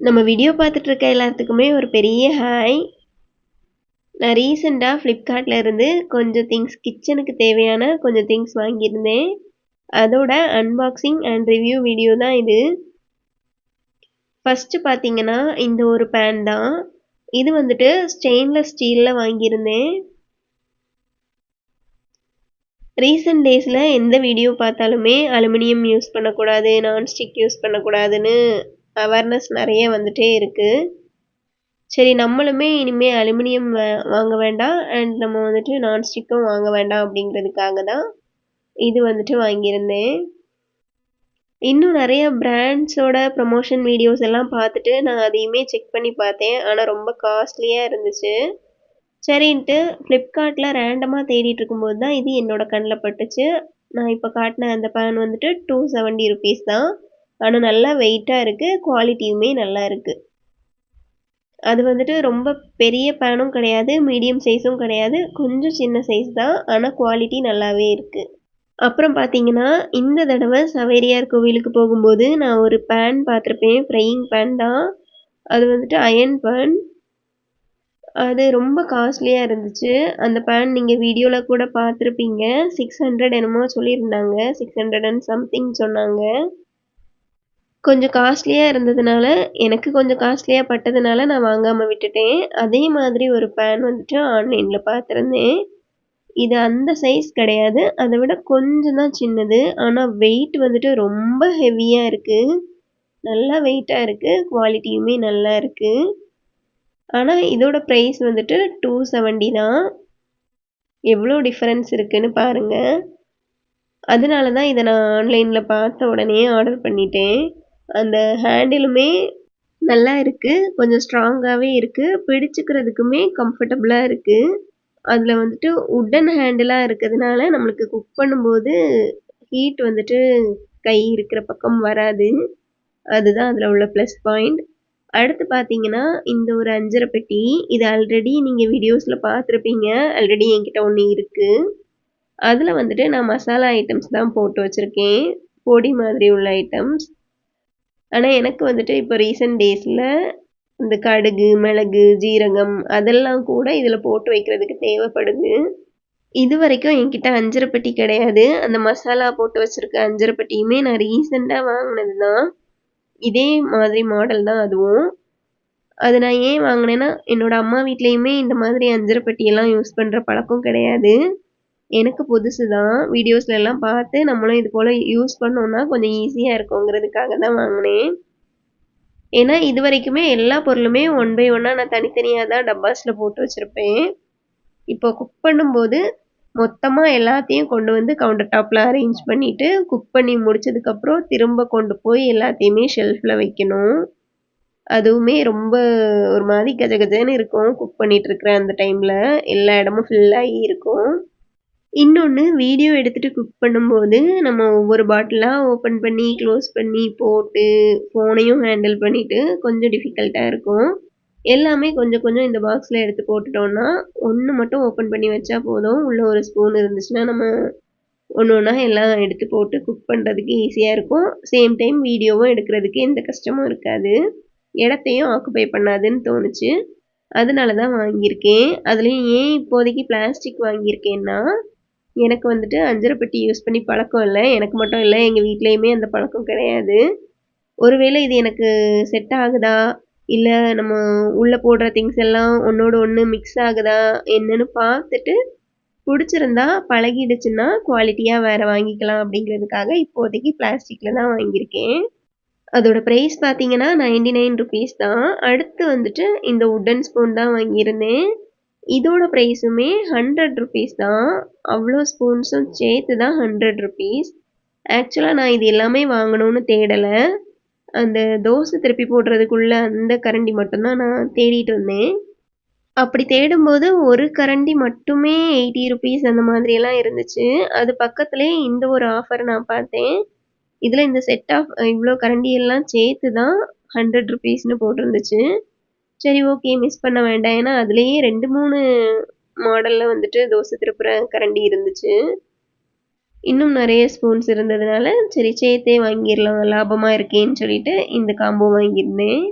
நம்ம வீடியோ பார்த்துட்டு இருக்க எல்லாத்துக்குமே ஒரு பெரிய ஹாய். நான் ரீசெண்டாக ஃப்ளிப்கார்ட்ல இருந்து கொஞ்சம் கிச்சனுக்கு தேவையான கொஞ்சம் திங்ஸ் வாங்கியிருந்தேன். அதோட அன்பாக்சிங் அண்ட் ரிவ்யூ வீடியோ தான் இது. ஃபர்ஸ்ட் பார்த்தீங்கன்னா இந்த ஒரு பேன் தான். இது வந்துட்டு ஸ்டெயின்லெஸ் ஸ்டீலில் வாங்கியிருந்தேன். ரீசெண்ட் டேஸில் எந்த வீடியோ பார்த்தாலுமே அலுமினியம் யூஸ் பண்ணக்கூடாது, நான்ஸ்டிக் யூஸ் பண்ணக்கூடாதுன்னு அவேர்னஸ் நிறைய வந்துட்டே இருக்குது. சரி நம்மளுமே இனிமே அலுமினியம் வாங்க வேண்டாம் அண்ட் நம்ம வந்துட்டு நான்ஸ்டிக்கும் வாங்க வேண்டாம் அப்படிங்கிறதுக்காக தான் இது வந்துட்டு வாங்கியிருந்தேன். இன்னும் நிறைய பிராண்ட்ஸோட ப்ரமோஷன் வீடியோஸ் எல்லாம் பார்த்துட்டு நான் அதையுமே செக் பண்ணி பார்த்தேன். ஆனால் ரொம்ப காஸ்ட்லியாக இருந்துச்சு. சரின்ட்டு ஃப்ளிப்கார்ட்டில் ரேண்டமாக தேடிட்டு இருக்கும்போது தான் இது என்னோட கண்ணில் பட்டுச்சு. நான் இப்போ காட்டின அந்த பேன் வந்துட்டு 270 ருபீஸ் தான். ஆனால் நல்லா வெயிட்டாக இருக்குது, குவாலிட்டியுமே நல்லா இருக்குது. அது வந்துட்டு ரொம்ப பெரிய பேனும் கிடையாது, மீடியம் சைஸும் கிடையாது, கொஞ்சம் சின்ன சைஸ் தான். ஆனால் குவாலிட்டி நல்லாவே இருக்குது. அப்புறம் பார்த்தீங்கன்னா இந்த தடவை சவேரியார் கோவிலுக்கு போகும்போது நான் ஒரு பேன் பார்த்துருப்பேன். ஃப்ரையிங் பேன் தான். அது வந்துட்டு அயன் பேன். அது ரொம்ப காஸ்ட்லியாக இருந்துச்சு. அந்த பேன் நீங்கள் வீடியோவில் கூட பார்த்துருப்பீங்க. 600 என்னமோ சொல்லியிருந்தாங்க, 600 அண்ட் சம்திங் சொன்னாங்க. கொஞ்சம் காஸ்ட்லியாக இருந்ததுனால, எனக்கு கொஞ்சம் காஸ்ட்லியாக பட்டதுனால நான் வாங்காமல் விட்டுட்டேன். அதே மாதிரி ஒரு பேன் வந்துட்டு ஆன்லைனில் பார்த்துருந்தேன். இது அந்த சைஸ் கிடையாது, அதை விட கொஞ்சம் தான் சின்னது. ஆனால் வெயிட் வந்துட்டு ரொம்ப ஹெவியாக இருக்குது. நல்லா வெயிட்டாக இருக்குது, குவாலிட்டியுமே நல்லா இருக்குது. ஆனால் இதோட ப்ரைஸ் வந்துட்டு 270 தான். எவ்வளோ டிஃப்ரென்ஸ் இருக்குன்னு பாருங்கள். அதனால தான் இதை நான் ஆன்லைனில் பார்த்த உடனே ஆர்டர் பண்ணிட்டேன். அந்த ஹேண்டிலுமே நல்லா இருக்குது, கொஞ்சம் ஸ்ட்ராங்காகவே இருக்குது, பிடிச்சிக்கிறதுக்குமே கம்ஃபர்டபுளாக இருக்குது. அதில் வந்துட்டு உட்டன் ஹேண்டிலாக இருக்கிறதுனால நம்மளுக்கு குக் பண்ணும்போது ஹீட் வந்துட்டு கை இருக்கிற பக்கம் வராது. அதுதான் அதில் உள்ள ப்ளஸ் பாயிண்ட். அடுத்து பார்த்தீங்கன்னா இந்த ஒரு 5 பெட்டி. இது ஆல்ரெடி நீங்கள் வீடியோஸில் பார்த்துருப்பீங்க. ஆல்ரெடி என்கிட்ட ஒன்று இருக்குது. அதில் வந்துட்டு நான் மசாலா ஐட்டம்ஸ் தான் போட்டு வச்சுருக்கேன், பொடி மாதிரி உள்ள ஐட்டம்ஸ். ஆனால் எனக்கு வந்துட்டு இப்போ ரீசெண்ட் டேஸில் இந்த கடுகு, மிளகு, ஜீரகம் அதெல்லாம் கூட இதில் போட்டு வைக்கிறதுக்கு தேவைப்படுது. இது வரைக்கும் என்கிட்ட 5 பெட்டி கிடையாது. அந்த மசாலா போட்டு வச்சுருக்க 5 பெட்டியுமே நான் ரீசெண்டாக வாங்கினது தான். இதே மாதிரி மாடல் தான் அதுவும். அது நான் ஏன் வாங்கினேன்னா, என்னோட அம்மா வீட்லேயுமே இந்த மாதிரி 5 பெட்டியெல்லாம் யூஸ் பண்ணுற பழக்கம் கிடையாது. எனக்கு புதுசு தான். வீடியோஸ்ல எல்லாம் பார்த்து நம்மளும் இது போல் யூஸ் பண்ணோன்னா கொஞ்சம் ஈஸியாக இருக்குங்கிறதுக்காக தான் வாங்கினேன். ஏன்னா இது வரைக்குமே எல்லா பொருளுமே 1 பை 1 நான் தனித்தனியாக தான் டப்பாஸில் போட்டு வச்சுருப்பேன். இப்போ குக் பண்ணும்போது மொத்தமாக எல்லாத்தையும் கொண்டு வந்து கவுண்டர் டாப்பில் அரேஞ்ச் பண்ணிவிட்டு குக் பண்ணி முடிச்சதுக்கப்புறம் திரும்ப கொண்டு போய் எல்லாத்தையுமே ஷெல்ஃபில் வைக்கணும். அதுவுமே ரொம்ப ஒரு மாதிரி கஜகஜன்னு இருக்கும். குக் பண்ணிகிட்ருக்குற அந்த டைமில் எல்லா இடமும் ஃபில்லாகி இருக்கும். இன்னொன்று, வீடியோ எடுத்துகிட்டு குக் பண்ணும்போது நம்ம ஒவ்வொரு பாட்டிலாக ஓப்பன் பண்ணி க்ளோஸ் பண்ணி போட்டு ஃபோனையும் ஹேண்டில் பண்ணிவிட்டு கொஞ்சம் டிஃபிகல்ட்டாக இருக்கும். எல்லாமே கொஞ்சம் கொஞ்சம் இந்த பாக்ஸில் எடுத்து போட்டுட்டோன்னா ஒன்று மட்டும் ஓப்பன் பண்ணி வச்சா போதும். உள்ளே ஒரு ஸ்பூன் இருந்துச்சுன்னா நம்ம ஒன்று ஒன்றா எல்லாம் எடுத்து போட்டு குக் பண்ணுறதுக்கு ஈஸியாக இருக்கும். சேம் டைம் வீடியோவும் எடுக்கிறதுக்கு எந்த கஷ்டமும் இருக்காது, இடத்தையும் ஆக்குபை பண்ணாதுன்னு தோணுச்சு. அதனால தான் வாங்கியிருக்கேன். அதுலேயும் ஏன் இப்போதைக்கு பிளாஸ்டிக் வாங்கியிருக்கேன்னா, எனக்கு வந்துட்டு 5 பெட்டி யூஸ் பண்ணி பழக்கம் இல்லை. எனக்கு மட்டும் இல்லை, எங்கள் வீட்லேயுமே அந்த பழக்கம் கிடையாது. ஒருவேளை இது எனக்கு செட் ஆகுதா, இல்லை நம்ம உள்ளே போடுற திங்ஸ் எல்லாம் ஒன்றோடு ஒன்று மிக்ஸ் ஆகுதா என்னன்னு பார்த்துட்டு பிடிச்சிருந்தா பழகிடுச்சுன்னா குவாலிட்டியாக வேறு வாங்கிக்கலாம் அப்படிங்கிறதுக்காக இப்போதைக்கு பிளாஸ்டிக்கில் தான் வாங்கியிருக்கேன். அதோட ப்ரைஸ் பார்த்தீங்கன்னா 99 ருபீஸ் தான். அடுத்து வந்துட்டு இந்த உட்டன் ஸ்பூன் தான் வாங்கியிருந்தேன். இதோட ப்ரைஸுமே 100 ருபீஸ் தான். அவ்வளோ ஸ்பூன்ஸும் சேர்த்து தான் 100 ருபீஸ். ஆக்சுவலாக நான் இது எல்லாமே வாங்கணும்னு தேடலை. அந்த தோசை திருப்பி போடுறதுக்குள்ள அந்த கரண்டி மட்டும்தான் நான் தேடிட்டு இருந்தேன். அப்படி தேடும்போது ஒரு கரண்டி மட்டுமே 80 ருபீஸ் அந்த மாதிரியெல்லாம் இருந்துச்சு. அது பக்கத்துலேயே இந்த ஒரு ஆஃபர் நான் பார்த்தேன். இதில் இந்த செட் ஆஃப் இவ்வளோ கரண்டியெல்லாம் சேர்த்து தான் 100 ருபீஸ்னு போட்டிருந்துச்சு. சரி ஓகே, மிஸ் பண்ண வேண்டாம். ஏன்னா அதுலேயே 2-3 மாடலில் வந்துட்டு தோசை திருப்புற கரண்டி இருந்துச்சு. இன்னும் நிறைய ஸ்பூன்ஸ் இருந்ததுனால சரி சேர்த்தே வாங்கிடலாம், லாபமாக இருக்கேன்னு சொல்லிட்டு இந்த காம்போ வாங்கியிருந்தேன்.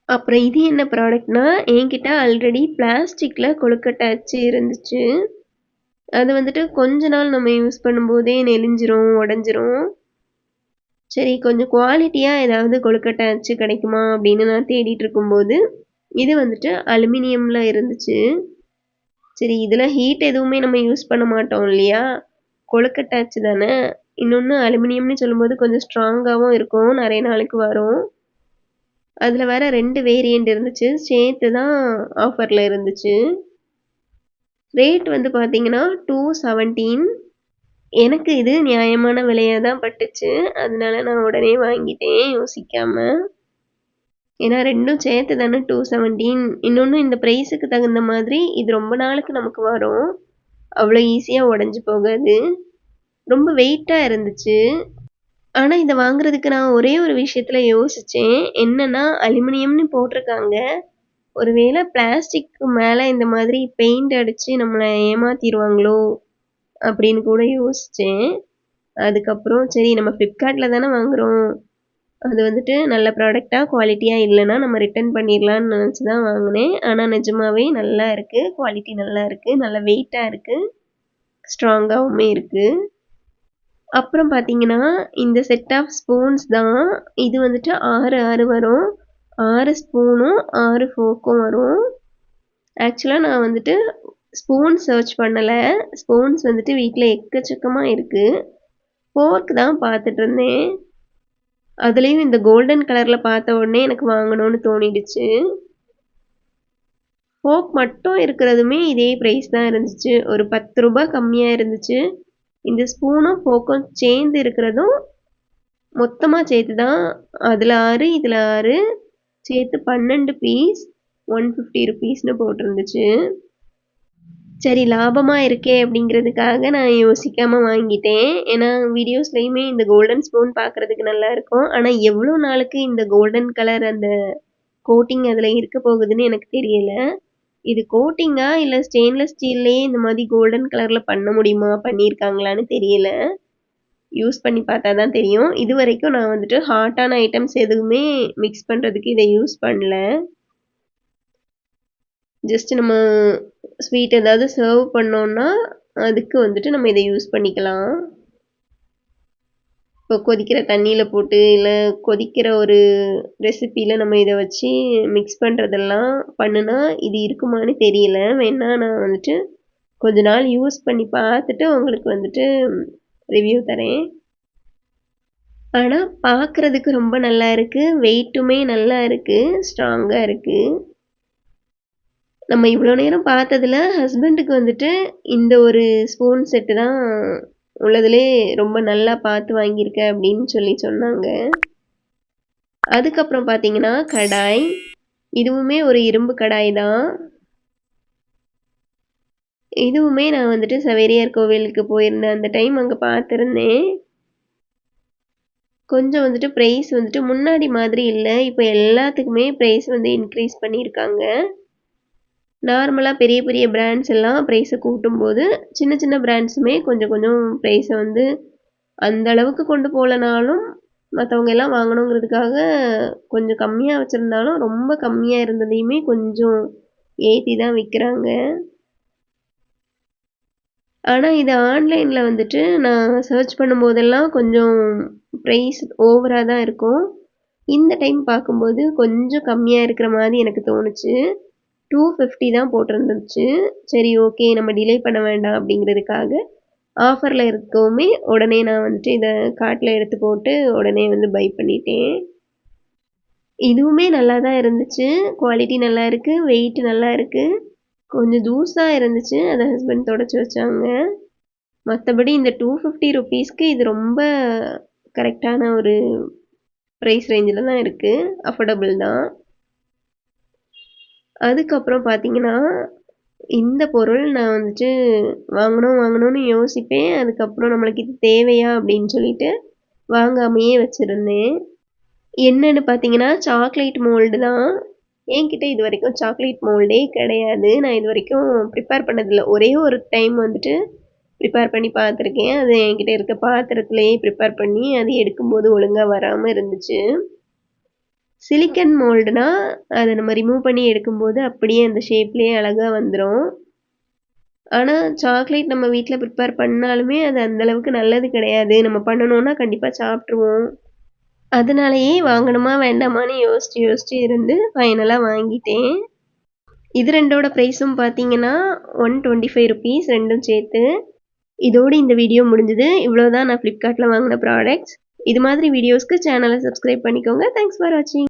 அப்புறம் இது என்ன ப்ராடக்ட்னா, என்கிட்ட ஆல்ரெடி பிளாஸ்டிக்ல கொழுக்கட்டை அச்சு இருந்துச்சு. அது வந்துட்டு கொஞ்ச நாள் நம்ம யூஸ் பண்ணும்போதே நெளிஞ்சிரும், உடைஞ்சிரும். சரி கொஞ்சம் குவாலிட்டியா ஏதாவது கொழுக்கட்டை அச்சு கிடைக்குமா அப்படின்னு நான் தேடிட்டு இருக்கும்போது, இது வந்துட்டு அலுமினியம்ல இருந்துச்சு. சரி இதுல ஹீட் எதுவுமே நம்ம யூஸ் பண்ண மாட்டோம் இல்லையா? கொழுக்கட்டை அச்சு தானே. இன்னொன்னு அலுமினியம்னு சொல்லும்போது கொஞ்சம் ஸ்ட்ராங்காவும் இருக்கும். நிறைய நாளைக்கு வரும். அதுல வேற 2 வேரியண்ட் இருந்துச்சு. சேர்த்து தான் ஆஃபர்ல இருந்துச்சு. ரேட் வந்து பார்த்தீங்கன்னா, 217. எனக்கு இது நியாயமான விலையா தான் பட்டுச்சு. அதனால நான் உடனே வாங்கிட்டேன் யோசிக்காம. ஏன்னா 2ம் சேர்த்து தானே 217. இன்னொன்னு இந்த பிரைஸுக்கு தகுந்த மாதிரி இது ரொம்ப நாளுக்கு நமக்கு வரும். அவ்வளோ ஈஸியா உடைஞ்சு போகாது. ரொம்ப வெயிட்டா இருந்துச்சு. ஆனா இத வாங்குறதுக்கு நான் ஒரே ஒரு விஷயத்துல யோசிச்சேன். என்னன்னா அலுமினியம்னு போட்டிருக்காங்க. ஒருவேளை பிளாஸ்டிக்கு மேல இந்த மாதிரி பெயிண்ட் அடிச்சு நம்மள ஏமாத்திருவாங்களோ அப்படின்னு கூட யோசிச்சேன். அதுக்கப்புறம் சரி நம்ம ஃப்ளிப்கார்ட்ல தானே வாங்குறோம். அது வந்துட்டு நல்ல ப்ராடக்ட்டா குவாலிட்டியா இல்லைன்னா நம்ம ரிட்டர்ன் பண்ணிடலான்னு நினச்சி தான் வாங்கினேன். ஆனால் நிஜமாவே நல்லா இருக்கு. குவாலிட்டி நல்லா இருக்கு. நல்ல வெயிட்டா இருக்கு. ஸ்ட்ராங்காவுமே இருக்கு. அப்புறம் பார்த்தீங்கன்னா, இந்த செட் ஆஃப் ஸ்பூன்ஸ் தான். இது வந்துட்டு 6 வரும். 6 ஸ்பூனும் 6 ஃபோர்க்கும் வரும். ஆக்சுவலா நான் வந்துட்டு ஸ்பூன் சர்ச் பண்ணல. ஸ்பூன்ஸ் வந்துட்டு வீட்ல எக்கச்சக்கமா இருக்கு. ஃபோர்க் தான் பார்த்துட்டு இருந்தேன். அதுலயும் இந்த கோல்டன் கலர்ல பார்த்த உடனே எனக்கு வாங்கணும்னு தோணிடுச்சு. ஃபோர்க் மட்டும் இருக்கிறதுமே இதே பிரைஸ் தான் இருந்துச்சு. ஒரு ₹10 கம்மியா இருந்துச்சு. இந்த ஸ்பூனும் ஃபோர்க்கும் சேர்ந்து இருக்கிறதும் மொத்தமா சேர்த்து தான். அதுல 6 இதுல 6 சேர்த்து 12 பீஸ் ₹150ன்னு போட்டிருந்துச்சு. சரி லாபமா இருக்கே அப்படிங்கிறதுக்காக நான் யோசிக்காம வாங்கிட்டேன். ஏன்னா வீடியோஸ்லயுமே இந்த கோல்டன் ஸ்பூன் பார்க்கறதுக்கு நல்லா இருக்கும். ஆனா எவ்வளோ நாளுக்கு இந்த கோல்டன் கலர் அந்த கோட்டிங் அதுல இருக்க போகுதுன்னு எனக்கு தெரியல. இது கோட்டிங்கா இல்ல ஸ்டெயின்லெஸ் ஸ்டீல்லயே இந்த மாதிரி கோல்டன் கலர்ல பண்ண முடியுமா? பண்ணியிருக்காங்களான்னு தெரியல. யூஸ் பண்ணி பார்த்தா தான் தெரியும். இதுவரைக்கும் நான் வந்துட்டு ஹாட்டான ஐட்டம்ஸ் எதுவுமே மிக்ஸ் பண்றதுக்கு இதை யூஸ் பண்ணல. ஜஸ்ட் நம்ம ஸ்வீட் ஏதாவது சர்வ் பண்ணோம்னா அதுக்கு வந்துட்டு நம்ம இதை யூஸ் பண்ணிக்கலாம். இப்போ கொதிக்கிற தண்ணியில் போட்டு இல்லை கொதிக்கிற ஒரு ரெசிப்பியில் நம்ம இதை வச்சு மிக்ஸ் பண்ணுறதெல்லாம் பண்ணுனா இது இருக்குமான்னு தெரியல. வேணா நான் வந்துட்டு கொஞ்ச நாள் யூஸ் பண்ணி பார்த்துட்டு உங்களுக்கு வந்துட்டு ரிவ்யூ தரேன். ஆனால் பார்க்குறதுக்கு ரொம்ப நல்லா இருக்குது. வெயிட்டுமே நல்லா இருக்குது. ஸ்ட்ராங்காக இருக்குது. நம்ம இவ்வளோ நேரம் பார்த்ததுல ஹஸ்பண்டுக்கு வந்துட்டு இந்த ஒரு ஸ்பூன் செட்டு தான் உள்ளதுலே ரொம்ப நல்லா பார்த்து வாங்கியிருக்க அப்படின்னு சொல்லி சொன்னாங்க. அதுக்கப்புறம் பார்த்தீங்கன்னா கடாய். இதுவுமே ஒரு இரும்பு கடாய் தான். இதுவுமே நான் வந்துட்டு சவேரியார் கோவிலுக்கு போயிருந்தேன். அந்த டைம் அங்கே பார்த்துருந்தேன். கொஞ்சம் வந்துட்டு ப்ரைஸ் வந்துட்டு முன்னாடி மாதிரி இல்லை. இப்போ எல்லாத்துக்குமே ப்ரைஸ் வந்து இன்க்ரீஸ் பண்ணியிருக்காங்க. நார்மலாக பெரிய பெரிய பிராண்ட்ஸ் எல்லாம் ப்ரைஸை கூட்டும்போது சின்ன சின்ன பிராண்ட்ஸுமே கொஞ்சம் கொஞ்சம் ப்ரைஸை வந்து அந்த அளவுக்கு கொண்டு போகலனாலும் மற்றவங்க எல்லாம் வாங்கணுங்கிறதுக்காக கொஞ்சம் கம்மியாக வச்சுருந்தாலும் ரொம்ப கம்மியாக இருந்ததையுமே கொஞ்சம் ஏற்றி தான் விற்கிறாங்க. ஆனால் இது ஆன்லைனில் வந்துட்டு நான் சர்ச் பண்ணும்போதெல்லாம் கொஞ்சம் ப்ரைஸ் ஓவராக தான் இருக்கும். இந்த டைம் பார்க்கும்போது கொஞ்சம் கம்மியாக இருக்கிற மாதிரி எனக்கு தோணுச்சு. 250 தான் போட்டிருந்துச்சு. சரி ஓகே நம்ம டிலே பண்ண வேண்டாம் அப்படிங்கிறதுக்காக ஆஃபரில் இருக்கவுமே உடனே நான் வந்துட்டு இதை கார்ட்டில் எடுத்து போட்டு உடனே வந்து பை பண்ணிட்டேன். இதுவுமே நல்லா தான் இருந்துச்சு. குவாலிட்டி நல்லா இருக்குது. வெயிட் நல்லா இருக்குது. கொஞ்சம் தூசாக இருந்துச்சு. அதை ஹஸ்பண்ட் தொடச்சி வச்சாங்க. மற்றபடி இந்த 250 ருபீஸ்க்கு இது ரொம்ப கரெக்டான ஒரு ப்ரைஸ் ரேஞ்சில் தான் இருக்குது. அஃபோர்டபுள் தான். அதுக்கப்புறம் பார்த்தீங்கன்னா இந்த பொருள் நான் வந்துட்டு வாங்கணும்னு யோசிப்பேன். அதுக்கப்புறம் நம்மளுக்கு இது தேவையா அப்படின்னு சொல்லிட்டு வாங்காமையே வச்சுருந்தேன். என்னன்னு பார்த்தீங்கன்னா சாக்லேட் மோல்டு தான். என்கிட்ட இது வரைக்கும் சாக்லேட் மோல்டே கிடையாது. நான் இது வரைக்கும் ப்ரிப்பேர் பண்ணதில்லை. ஒரே ஒரு டைம் வந்துட்டு ப்ரிப்பேர் பண்ணி பார்த்துருக்கேன். அது என்கிட்ட இருக்க பாத்திரத்துலேயே ப்ரிப்பேர் பண்ணி அது எடுக்கும்போது ஒழுங்காக வராமல் இருந்துச்சு. சிலிக்கன் மோல்டுனா அதை நம்ம ரிமூவ் பண்ணி எடுக்கும்போது அப்படியே அந்த ஷேப்லேயே அழகாக வந்துடும். ஆனால் சாக்லேட் நம்ம வீட்டில் ப்ரிப்பேர் பண்ணாலுமே அது அந்தளவுக்கு நல்லது கிடையாது. நம்ம பண்ணணுன்னா கண்டிப்பாக சாப்பிட்ருவோம். அதனாலேயே வாங்கணுமா வேண்டாமான்னு யோசிச்சு இருந்து ஃபைனலாக வாங்கிட்டேன். இது ரெண்டோட ப்ரைஸும் பார்த்தீங்கன்னா ₹125 ரெண்டும் சேர்த்து. இதோடு இந்த வீடியோ முடிஞ்சுது. இவ்வளோதான் நான் ஃப்ளிப்கார்ட்டில் வாங்கின ப்ராடக்ட்ஸ். இது மாதிரி வீடியோஸ்க்கு சேனலை சப்ஸ்கிரைப் பண்ணிக்கோங்க. தேங்க்ஸ் ஃபார் வாட்சிங்.